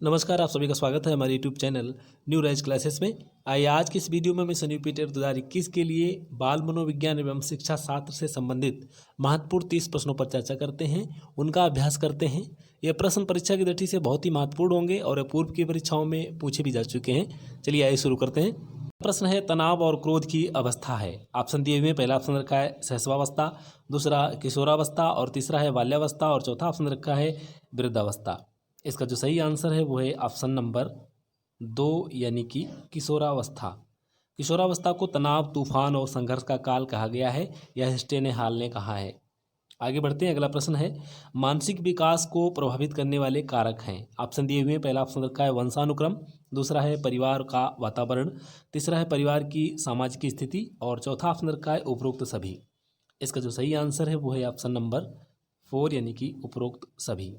नमस्कार, आप सभी का स्वागत है हमारे YouTube channel new rise classes में। आइए आज की इस वीडियो में मैं संयुक्त टेट 2021 के लिए बाल मनोविज्ञान एवं शिक्षा शास्त्र से संबंधित महत्वपूर्ण 30 प्रश्नों पर चर्चा करते हैं, उनका अभ्यास करते हैं। ये प्रश्न परीक्षा की दृष्टि से बहुत ही महत्वपूर्ण होंगे और पूर्व की परीक्षाओं में पूछे भी जा चुके हैं। चलिए आइए शुरू करते हैं। प्रश्न है, तनाव और क्रोध की अवस्था है। ऑप्शन दिए हुए, पहला ऑप्शन रखा है शैशवावस्था, दूसरा किशोरावस्था और तीसरा है बाल्यावस्था और चौथा ऑप्शन रखा है वृद्धावस्था। इसका जो सही आंसर है वो है ऑप्शन नंबर 2 यानी कि किशोरावस्था। किशोरावस्था को तनाव, तूफान और संघर्ष का काल कहा गया है, यह स्टेने हाल ने कहा है। आगे बढ़ते हैं। अगला प्रश्न है, मानसिक विकास को प्रभावित करने वाले कारक हैं। ऑप्शन दिए हुए हैं, पहला ऑप्शन रखा है वंशानुक्रम, दूसरा है परिवार का वातावरण, तीसरा है परिवार की सामाजिक स्थिति और चौथा ऑप्शन रखा है उपरोक्त सभी। इसका जो सही आंसर है वो है ऑप्शन नंबर 4 यानी कि उपरोक्त सभी।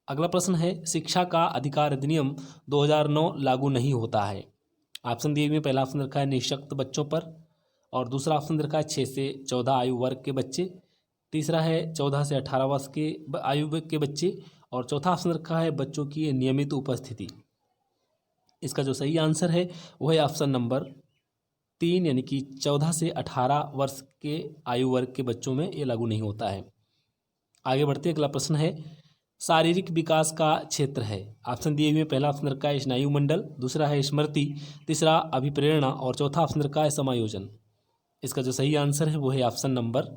अगला प्रश्न है, शिक्षा का अधिकार अधिनियम 2009 लागू नहीं होता है। ऑप्शन दिए हुए, पहला ऑप्शन रखा है निःशक्त बच्चों पर और दूसरा ऑप्शन रखा है 6 से 14 आयु वर्ग के बच्चे, तीसरा है 14 से 18 वर्ष के आयु वर्ग के बच्चे और चौथा ऑप्शन रखा है बच्चों की नियमित उपस्थिति। इसका जो सही आंसर है वह है ऑप्शन नंबर 3 यानी कि 14 से 18 वर्ष के आयु वर्ग के बच्चों में ये लागू नहीं होता है। आगे बढ़ते अगला प्रश्न है, शारीरिक विकास का क्षेत्र है। ऑप्शन दिए हुए, पहला ऑप्शन रखा है स्नायु मंडल, दूसरा है स्मृति, तीसरा अभिप्रेरणा और चौथा ऑप्शन रखा है समायोजन। इसका जो सही आंसर है वो है ऑप्शन नंबर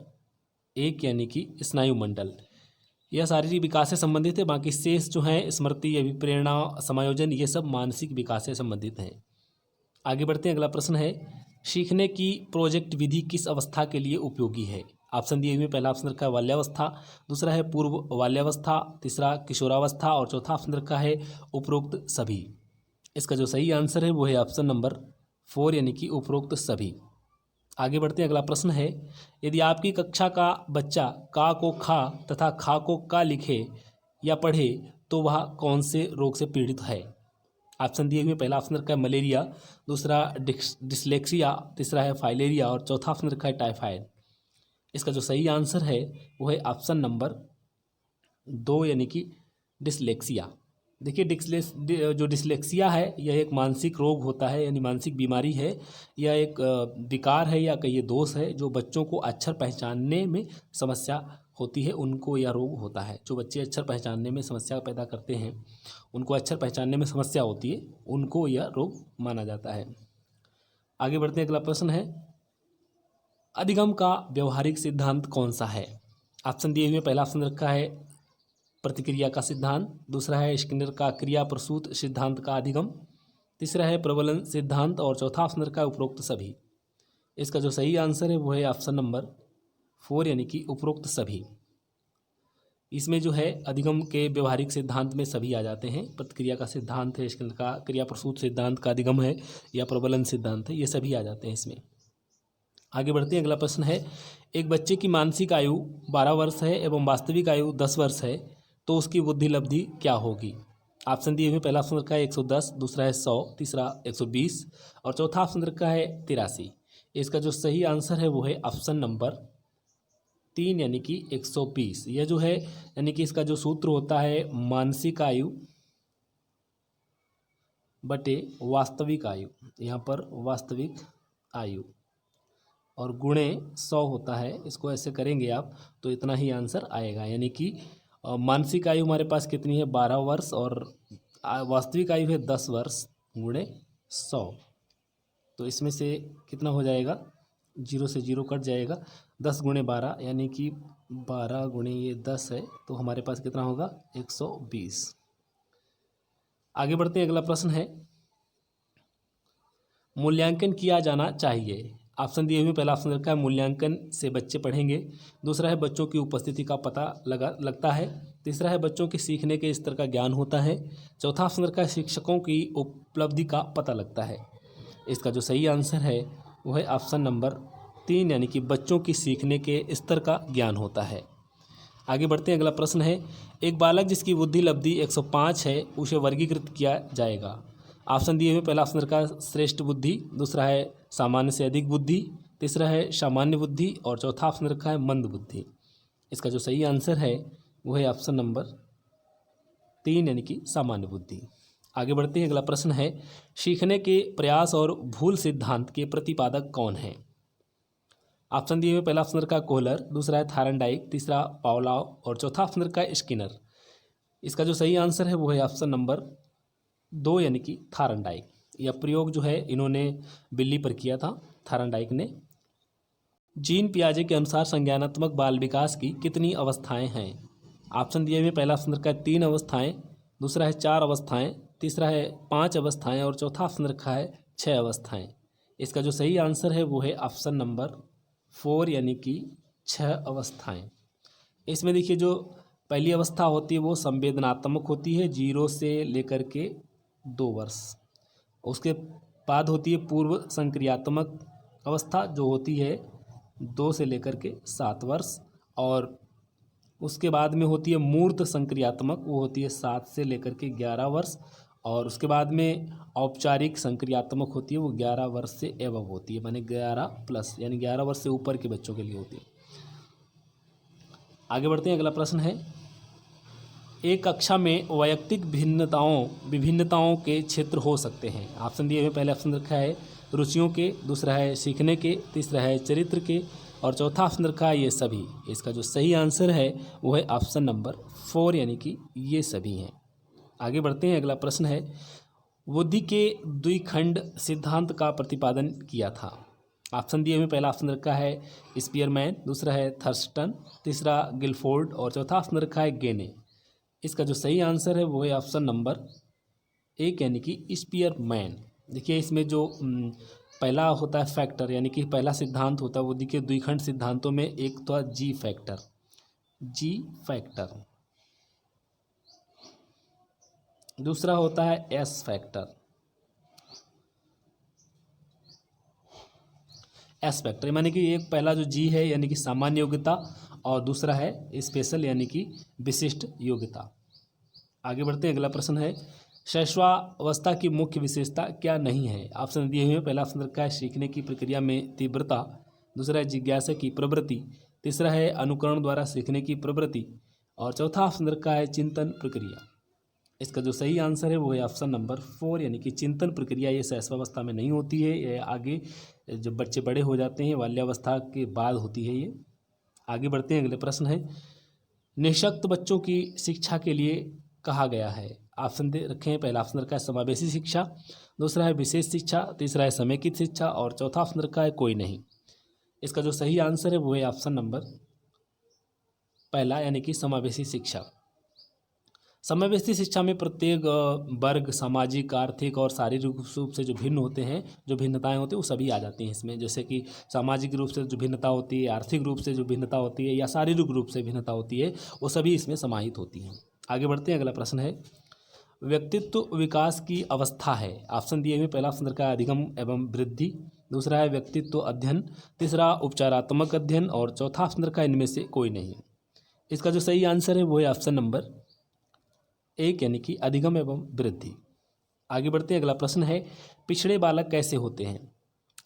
1 यानी कि स्नायु मंडल। यह शारीरिक विकास से संबंधित है, बाकी शेष जो है स्मृति, अभिप्रेरणा, समायोजन ये सब मानसिक विकास से संबंधित हैं। आगे बढ़ते हैं। अगला प्रश्न है, सीखने की प्रोजेक्ट विधि किस अवस्था के लिए उपयोगी है। ऑप्शन दिए हुए, पहला ऑप्शन रखा है बाल्यावस्था, दूसरा है पूर्व बाल्यावस्था, तीसरा किशोरावस्था और चौथा ऑप्शन रखा है उपरोक्त सभी। इसका जो सही आंसर है वो है ऑप्शन नंबर 4 यानी कि उपरोक्त सभी। आगे बढ़ते हैं। अगला प्रश्न है, यदि आपकी कक्षा का बच्चा का को खा तथा खा को का लिखे या पढ़े तो वह कौन से रोग से पीड़ित है। ऑप्शन दिए हुए, पहला ऑप्शन रखा है मलेरिया, दूसरा डिसलेक्सिया, तीसरा है फाइलेरिया और चौथा ऑप्शन रखा है टाइफाइड। इसका जो सही आंसर है वो है ऑप्शन नंबर 2 यानी कि डिसलेक्सिया। देखिए जो डिसलेक्सिया है यह एक मानसिक रोग होता है, यानी मानसिक बीमारी है। यह एक विकार है या कहिए दोष है, जो बच्चों को अक्षर पहचानने में समस्या होती है, उनको यह रोग होता है। जो बच्चे अक्षर पहचानने में समस्या पैदा करते हैं, उनको अक्षर पहचानने में समस्या होती है, उनको यह रोग माना जाता है। आगे बढ़ते हैं। अगला प्रश्न है, अधिगम का व्यवहारिक सिद्धांत कौन सा है। ऑप्शन दिए हुए, पहला ऑप्शन रखा है प्रतिक्रिया का सिद्धांत, दूसरा है स्किनर का क्रिया प्रसूत सिद्धांत का अधिगम, तीसरा है प्रबलन सिद्धांत और चौथा ऑप्शन रखा है उपरोक्त सभी। इसका जो सही आंसर है वो है ऑप्शन नंबर 4 यानी कि उपरोक्त सभी। इसमें जो है अधिगम के व्यवहारिक सिद्धांत में सभी आ जाते हैं। प्रतिक्रिया का सिद्धांत है, स्किनर का क्रिया प्रसूत सिद्धांत का अधिगम है या प्रबलन सिद्धांत है, ये सभी आ जाते हैं इसमें। आगे बढ़ते हैं। अगला प्रश्न है, एक बच्चे की मानसिक आयु 12 वर्ष है एवं वास्तविक आयु 10 वर्ष है तो उसकी बुद्धि लब्धि क्या होगी। ऑप्शन दिए हुए, पहला ऑप्शन रखा है 110, दूसरा है 100, तीसरा 120 और चौथा ऑप्शन रखा है 83। इसका जो सही आंसर है वो है ऑप्शन नंबर 3 यानी कि 120। यह जो है यानी कि इसका जो सूत्र होता है मानसिक आयु बटे वास्तविक आयु, यहाँ पर वास्तविक आयु और गुणे 100 होता है। इसको ऐसे करेंगे आप तो इतना ही आंसर आएगा, यानी कि मानसिक आयु हमारे पास कितनी है 12 वर्ष और वास्तविक आयु है 10 वर्ष गुणे 100। तो इसमें से कितना हो जाएगा, 0 से 0 कट जाएगा, 10 गुणे 12 यानी कि 12 गुणे ये 10 है तो हमारे पास कितना होगा 120। आगे बढ़ते हैं। अगला प्रश्न है, मूल्यांकन किया जाना चाहिए। ऑप्शन दिए हुए, पहला ऑप्शन रखा है मूल्यांकन से बच्चे पढ़ेंगे, दूसरा है बच्चों की उपस्थिति का पता लगता है, तीसरा है बच्चों के सीखने के स्तर का ज्ञान होता है, चौथा ऑप्शन रखा है शिक्षकों की उपलब्धि का पता लगता है। इसका जो सही आंसर है वो है ऑप्शन नंबर 3 यानी कि बच्चों की सीखने के स्तर का ज्ञान होता है। आगे बढ़ते हैं। अगला प्रश्न है, एक बालक जिसकी बुद्धि लब्धि 105 है उसे वर्गीकृत किया जाएगा। ऑप्शन दिए हुए, पहला ऑप्शन रखा है श्रेष्ठ बुद्धि, दूसरा है सामान्य से अधिक बुद्धि, तीसरा है सामान्य बुद्धि और चौथा ऑप्शन रखा है मंद बुद्धि। इसका जो सही आंसर है वो है ऑप्शन नंबर 3 यानी कि सामान्य बुद्धि। आगे बढ़ते हैं, अगला प्रश्न है सीखने के प्रयास और भूल सिद्धांत के प्रतिपादक कौन है। ऑप्शन दिए हुए, पहला ऑप्शन का कोहलर, दूसरा है थायरनडाइक, तीसरा पावलोव और चौथा ऑप्शन का स्किनर। इसका जो सही आंसर है वो है ऑप्शन नंबर 2 यानी कि थायरनडाइक। यह प्रयोग जो है इन्होंने बिल्ली पर किया था, थायरनडाइक ने। जीन पियाजे के अनुसार संज्ञानात्मक बाल विकास की कितनी अवस्थाएं हैं। ऑप्शन दिए हुए, पहला ऑप्शन रखा है 3 अवस्थाएं, दूसरा है 4 अवस्थाएं, तीसरा है 5 अवस्थाएं और चौथा ऑप्शन रखा है 6 अवस्थाएं। इसका जो सही आंसर है वो है ऑप्शन नंबर 4 यानी कि 6 अवस्थाएं। इसमें देखिए जो पहली अवस्था होती है वो संवेदनात्मक होती है 0 से लेकर के 2 वर्ष। उसके बाद होती है पूर्व संक्रियात्मक अवस्था जो होती है 2 से लेकर के 7 वर्ष, और उसके बाद में होती है मूर्त संक्रियात्मक, वो होती है 7 से लेकर के 11 वर्ष, और उसके बाद में औपचारिक संक्रियात्मक होती है वो 11 वर्ष से एवं होती है, माने 11 प्लस, यानी 11 वर्ष से ऊपर के बच्चों के लिए होती है। आगे बढ़ते हैं, अगला प्रश्न है एक कक्षा में वैयक्तिक विभिन्नताओं के क्षेत्र हो सकते हैं। ऑप्शन दिए हुए, पहले ऑप्शन रखा है रुचियों के, दूसरा है सीखने के, तीसरा है चरित्र के और चौथा ऑप्शन रखा है ये सभी। इसका जो सही आंसर है वो है ऑप्शन नंबर 4 यानी कि ये सभी हैं। आगे बढ़ते हैं, अगला प्रश्न है बुद्धि के द्विखंड सिद्धांत का प्रतिपादन किया था। ऑप्शन दिए हुए, पहला ऑप्शन रखा है स्पीयरमैन, दूसरा है थर्स्टन, तीसरा गिलफोर्ड और चौथा ऑप्शन रखा है गेने। इसका जो सही आंसर है वो है ऑप्शन नंबर 1 यानी कि स्पीयरमैन। देखिए इसमें जो पहला होता है फैक्टर, यानी कि पहला सिद्धांत होता है वो देखिए द्विखंड सिद्धांतों में एक तो जी फैक्टर, दूसरा होता है एस फैक्टर, यानी कि एक पहला जो जी है यानी कि सामान्य योग्यता और दूसरा है स्पेशल यानी कि विशिष्ट योग्यता। आगे बढ़ते हैं, अगला प्रश्न है शैशवावस्था की मुख्य विशेषता क्या नहीं है। ऑप्शन दिए हुए हैं, पहला ऑप्शन रखा है सीखने की प्रक्रिया में तीव्रता, दूसरा है जिज्ञासा की प्रवृत्ति, तीसरा है अनुकरण द्वारा सीखने की प्रवृत्ति और चौथा ऑप्शन रखा है चिंतन प्रक्रिया। इसका जो सही आंसर है वो है ऑप्शन नंबर 4 यानी कि चिंतन प्रक्रिया। ये शैशवावस्था में नहीं होती है, ये आगे जब बच्चे बड़े हो जाते हैं बाल्यावस्था के बाद होती है ये। आगे बढ़ते हैं, अगले प्रश्न है निःशक्त बच्चों की शिक्षा के लिए कहा गया है। ऑप्शन दे रखे हैं, पहला ऑप्शन रखा है समावेशी शिक्षा, दूसरा है विशेष शिक्षा, तीसरा है समेकित शिक्षा और चौथा ऑप्शन रखा है कोई नहीं। इसका जो सही आंसर है वो है ऑप्शन नंबर पहला यानी कि समावेशी शिक्षा। समावेशी शिक्षा में प्रत्येक वर्ग सामाजिक, आर्थिक और शारीरिक रूप से जो भिन्न होते हैं, जो भिन्नताएं होती हैं वो सभी आ जाती हैं इसमें। जैसे कि सामाजिक रूप से जो भिन्नता होती है, आर्थिक रूप से जो भिन्नता होती है या शारीरिक रूप से भिन्नता होती है, वो सभी इसमें समाहित होती हैं। आगे बढ़ते हैं, अगला प्रश्न है व्यक्तित्व विकास की अवस्था है। ऑप्शन दिए हुए, पहला ऑप्शन रखा है अधिगम एवं वृद्धि, दूसरा है व्यक्तित्व अध्ययन, तीसरा उपचारात्मक अध्ययन और चौथा ऑप्शन रखा है इनमें से कोई नहीं। इसका जो सही आंसर है वो है ऑप्शन नंबर 1 यानी कि अधिगम एवं वृद्धि। आगे बढ़ते हैं, अगला प्रश्न है पिछड़े बालक कैसे होते हैं।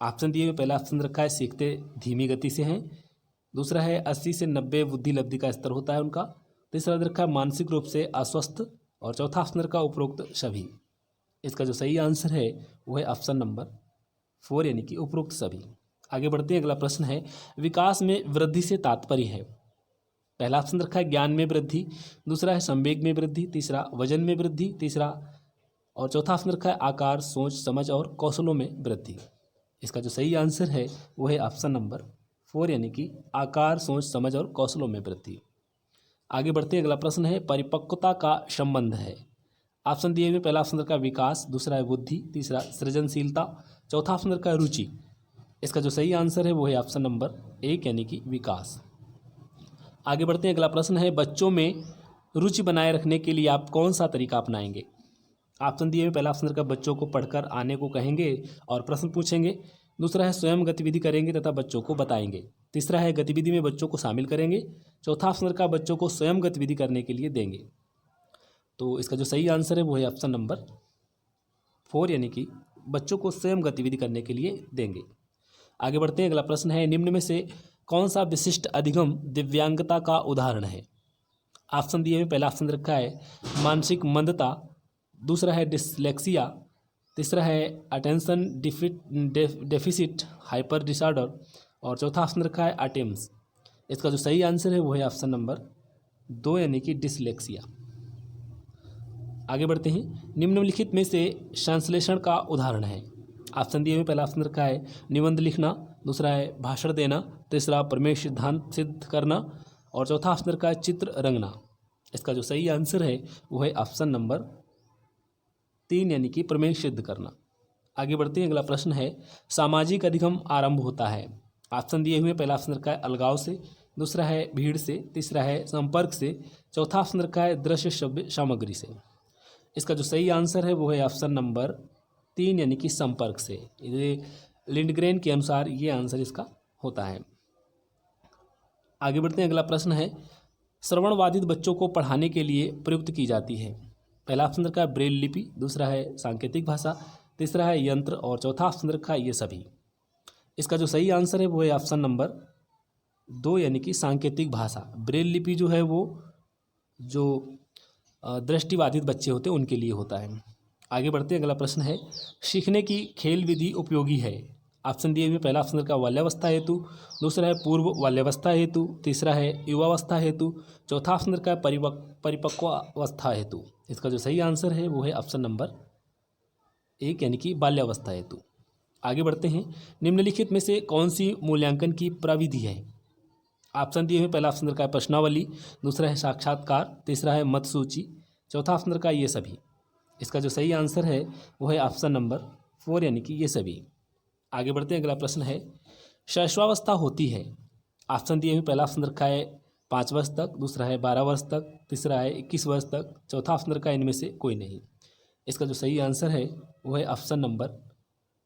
ऑप्शन दिए हुए, पहला ऑप्शन रखा है सीखते धीमी गति से हैं, दूसरा है 80 से 90 बुद्धि लब्धि का स्तर होता है उनका, तीसरा रखा है मानसिक रूप से अस्वस्थ और चौथा ऑप्शन रखा उपरोक्त सभी। इसका जो सही आंसर है वो है ऑप्शन नंबर 4 यानी कि उपरोक्त सभी। आगे बढ़ते हैं, अगला प्रश्न है विकास में वृद्धि से तात्पर्य है। पहला ऑप्शन रखा है ज्ञान में वृद्धि, दूसरा है संवेग में वृद्धि, तीसरा वजन में वृद्धि, तीसरा और चौथा ऑप्शन रखा है आकार, सोच, समझ और कौशलों में वृद्धि। इसका जो सही आंसर है वो है ऑप्शन नंबर 4 यानी कि आकार, सोच, समझ और कौशलों में वृद्धि। आगे बढ़ते हैं, अगला प्रश्न है परिपक्वता का संबंध है। ऑप्शन दिए हुए, पहला ऑप्शन रखा है विकास, दूसरा है बुद्धि, तीसरा सृजनशीलता, चौथा ऑप्शन रखा है रुचि। इसका जो सही आंसर है वो है ऑप्शन नंबर 1 यानी कि विकास। आगे बढ़ते हैं, अगला प्रश्न है बच्चों में रुचि बनाए रखने के लिए आप कौन सा तरीका अपनाएंगे। ऑप्शन दिए हुए, पहला ऑप्शन का बच्चों को पढ़कर आने को कहेंगे और प्रश्न पूछेंगे, दूसरा है स्वयं गतिविधि करेंगे तथा बच्चों को बताएंगे, तीसरा है गतिविधि में बच्चों को शामिल करेंगे, चौथा ऑप्शन का बच्चों को स्वयं गतिविधि करने के लिए देंगे। तो इसका जो सही आंसर है वो है ऑप्शन नंबर 4 यानी कि बच्चों को स्वयं गतिविधि करने के लिए देंगे। आगे बढ़ते हैं, अगला प्रश्न है निम्न में से कौन सा विशिष्ट अधिगम दिव्यांगता का उदाहरण है। ऑप्शन दिए हुए पहला ऑप्शन रखा है मानसिक मंदता, दूसरा है डिसलेक्सिया, तीसरा है अटेंशन डेफिसिट हाइपर डिसऑर्डर और चौथा ऑप्शन रखा है आटिम्स। इसका जो सही आंसर है वो है ऑप्शन नंबर 2 यानी कि डिसलेक्सिया। आगे बढ़ते हैं। निम्नलिखित में से संश्लेषण का उदाहरण है। ऑप्शन दिए हुए पहला ऑप्शन रखा है निबंध लिखना, दूसरा है भाषण देना, तीसरा प्रमेय सिद्धांत सिद्ध करना और चौथा ऑप्शन रखा है चित्र रंगना। इसका जो सही आंसर है वो है ऑप्शन नंबर 3 यानी कि प्रमेय सिद्ध करना। आगे बढ़ते हैं। अगला प्रश्न है सामाजिक अधिगम आरंभ होता है। ऑप्शन दिए हुए पहला ऑप्शन रखा है अलगाव से, दूसरा है भीड़ से, तीसरा है संपर्क से, चौथा ऑप्शन रखा है दृश्य श्रव्य सामग्री से। इसका जो सही आंसर है वो है ऑप्शन नंबर 3 यानी कि संपर्क से। ये लिंडग्रेन के अनुसार ये आंसर इसका होता है। आगे बढ़ते हैं। अगला प्रश्न है श्रवण बाधित बच्चों को पढ़ाने के लिए प्रयुक्त की जाती है। पहला ऑप्शन रखा है ब्रेल लिपि, दूसरा है सांकेतिक भाषा, तीसरा है यंत्र और चौथा ऑप्शन रखा है ये सभी। इसका जो सही आंसर है वो है ऑप्शन नंबर 2 यानी कि सांकेतिक भाषा। ब्रेल लिपि जो है वो जो दृष्टिबाधित बच्चे होते हैं उनके लिए होता है। आगे बढ़ते हैं। अगला प्रश्न है सीखने की खेल विधि उपयोगी है। ऑप्शन दिए हुए पहला ऑप्शन का बाल्यावस्था हेतु, दूसरा है पूर्व बाल्यावस्था हेतु, तीसरा है युवावस्था हेतु, चौथा ऑप्शन का परिपक्वावस्था हेतु। इसका जो सही आंसर है वो है ऑप्शन नंबर 1 यानी कि बाल्यावस्था हेतु। आगे बढ़ते हैं। निम्नलिखित में से कौन सी मूल्यांकन की प्रविधि है। ऑप्शन दिए हुए पहला ऑप्शन का प्रश्नावली, दूसरा है साक्षात्कार, तीसरा है मत सूची, चौथा ऑप्शन का ये सभी। इसका जो सही आंसर है वो है ऑप्शन नंबर 4 यानी कि ये सभी। आगे बढ़ते हैं। अगला प्रश्न है शैशवावस्था होती है। ऑप्शन दिए हुए पहला ऑप्शन रखा है 5 वर्ष तक, दूसरा है 12 वर्ष तक, तीसरा है 21 वर्ष तक, चौथा ऑप्शन रखा है इनमें से कोई नहीं। इसका जो सही आंसर है वो है ऑप्शन नंबर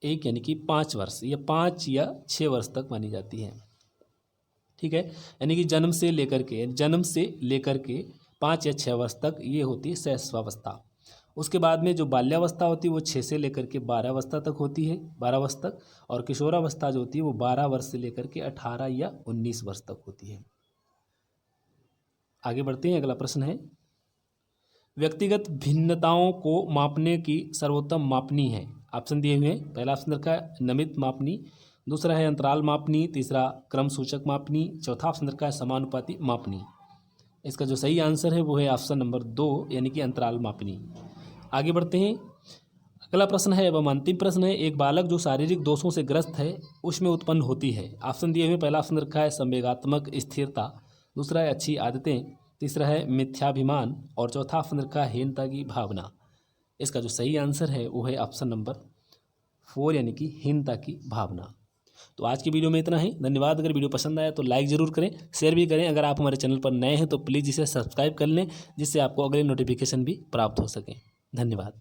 1 यानी कि 5 वर्ष, या 5 या 6 वर्ष तक मानी जाती है। ठीक है, यानी कि जन्म से लेकर के 5 या 6 वर्ष तक ये होती है शैशवावस्था। उसके बाद में जो बाल्यावस्था होती है वो 6 से लेकर के 12 अवस्था तक होती है, 12 वर्ष तक, और किशोरावस्था जो होती है वो 12 वर्ष से लेकर के 18 या 19 वर्ष तक होती है। आगे बढ़ते हैं। अगला प्रश्न है व्यक्तिगत भिन्नताओं को मापने की सर्वोत्तम मापनी है। ऑप्शन दिए हुए हैं पहला ऑप्शन रखा है नमित मापनी, दूसरा है अंतराल मापनी, तीसरा क्रम सूचक मापनी, चौथा ऑप्शन रखा है समानुपाती मापनी। इसका जो सही आंसर है वो है ऑप्शन नंबर 2 यानी कि अंतराल मापनी। आगे बढ़ते हैं। अगला प्रश्न है एवं अंतिम प्रश्न है एक बालक जो शारीरिक दोषों से ग्रस्त है उसमें उत्पन्न होती है। ऑप्शन दिए हुए पहला ऑप्शन रखा है संवेगात्मक स्थिरता, दूसरा है अच्छी आदतें, तीसरा है मिथ्याभिमान और चौथा ऑप्शन रखा है हीनता की भावना। इसका जो सही आंसर है वो है ऑप्शन नंबर 4 यानी कि हीनता की भावना। तो आज की वीडियो में इतना ही। धन्यवाद। अगर वीडियो पसंद आया तो लाइक ज़रूर करें, शेयर भी करें। अगर आप हमारे चैनल पर नए हैं तो प्लीज़ इसे सब्सक्राइब कर लें जिससे आपको अगले नोटिफिकेशन भी प्राप्त हो सकें। धन्यवाद।